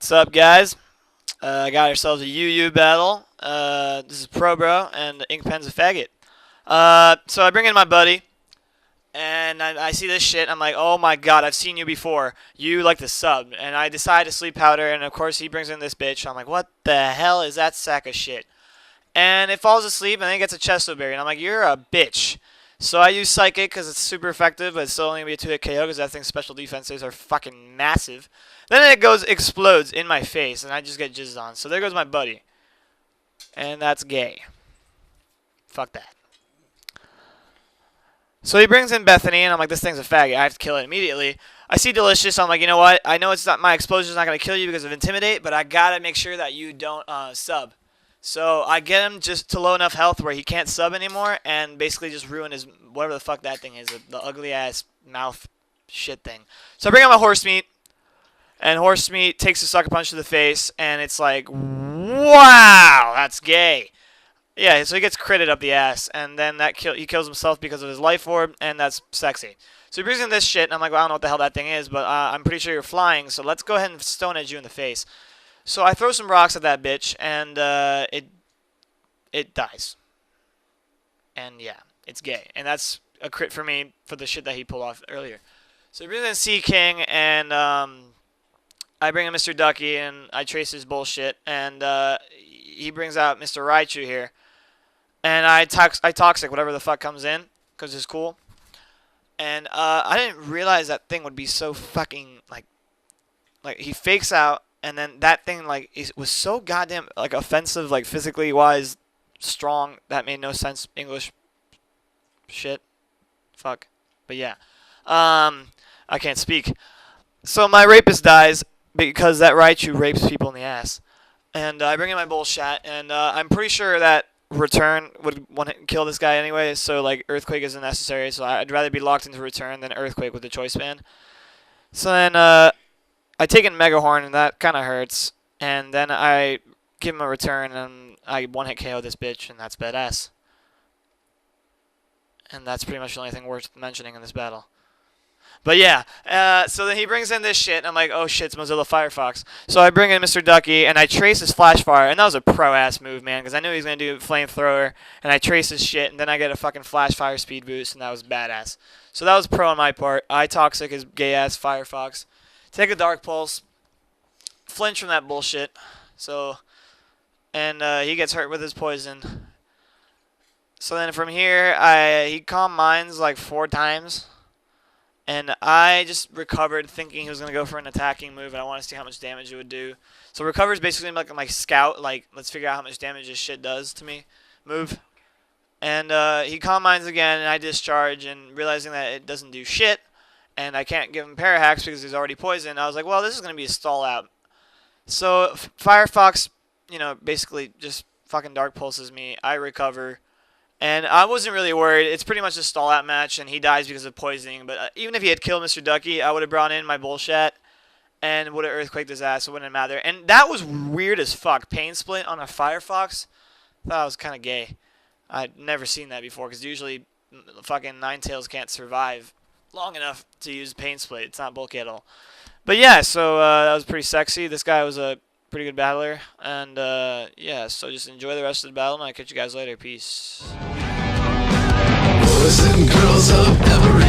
What's up, guys? I got ourselves a UU battle. This is ProBro, and Ink Pen's a faggot. So I bring in my buddy, and I see this shit. I'm like, oh my god, I've seen you before. You like the sub. And I decide to sleep powder, and of course he brings in this bitch. I'm like, what the hell is that sack of shit? And it falls asleep, and then it gets a chesto berry. And I'm like, you're a bitch. So I use Psychic because it's super effective, but it's still only going to be a 2-hit KO because that thing's special defenses are fucking massive. Then it explodes in my face, and I just get jizzed on. So there goes my buddy. And that's gay. Fuck that. So he brings in Bethany, and I'm like, this thing's a faggot. I have to kill it immediately. I see Delicious. I'm like, you know what? I know it's not my explosion's not going to kill you because of Intimidate, but I got to make sure that you don't sub. So I get him just to low enough health where he can't sub anymore and basically just ruin his, whatever the fuck that thing is, the ugly-ass mouth shit thing. So I bring out my Horse Meat, and Horse Meat takes a sucker punch to the face, and it's like, wow, that's gay. Yeah, so he gets critted up the ass, and then he kills himself because of his life orb, and that's sexy. So he brings in this shit, and I'm like, well, I don't know what the hell that thing is, but I'm pretty sure you're flying, so let's go ahead and Stone Edge you in the face. So I throw some rocks at that bitch, and it dies. And yeah, it's gay. And that's a crit for me for the shit that he pulled off earlier. So he brings in Sea King, and I bring in Mr. Ducky, and I trace his bullshit. And he brings out Mr. Raichu here. And I Toxic whatever the fuck comes in, because it's cool. And I didn't realize that thing would be so fucking, like he fakes out. And then that thing, like, was so goddamn, like, offensive, like, physically wise, strong. That made no sense. English shit. Fuck. But yeah. I can't speak. So my rapist dies because that Raichu rapes people in the ass. And I bring in my bullshit. And I'm pretty sure that Return would want to kill this guy anyway. So, like, Earthquake isn't necessary. So I'd rather be locked into Return than Earthquake with the choice band. So then, I take in Mega Horn, and that kind of hurts. And then I give him a return, and I one-hit KO this bitch, and that's badass. And that's pretty much the only thing worth mentioning in this battle. But yeah, so then he brings in this shit, and I'm like, oh shit, it's Mozilla Firefox. So I bring in Mr. Ducky, and I trace his Flash Fire, and that was a pro-ass move, man, because I knew he was going to do Flamethrower, and I trace his shit, and then I get a fucking Flash Fire speed boost, and that was badass. So that was pro on my part. I Toxic his gay-ass Firefox. Take a Dark Pulse, flinch from that bullshit, so, and he gets hurt with his poison. So then from here, he Calm Minds like 4 times, and I just recovered thinking he was going to go for an attacking move, and I want to see how much damage it would do. So recover is basically like my scout, like, let's figure out how much damage this shit does to me move. And he Calm Minds again, and I discharge, and realizing that it doesn't do shit, and I can't give him Parahacks because he's already poisoned. I was like, well, this is going to be a stall out. So Firefox, you know, basically just fucking Dark Pulses me. I recover. And I wasn't really worried. It's pretty much a stall out match, and he dies because of poisoning. But even if he had killed Mr. Ducky, I would have brought in my bullshit and would have Earthquaked his ass. It wouldn't matter. And that was weird as fuck. Pain Split on a Firefox? I thought it was kind of gay. I'd never seen that before because usually fucking Ninetales can't survive long enough to use Pain Split. It's not bulky at all. But yeah, so that was pretty sexy. This guy was a pretty good battler. And yeah, so just enjoy the rest of the battle, and I'll catch you guys later. Peace. Boys and girls of every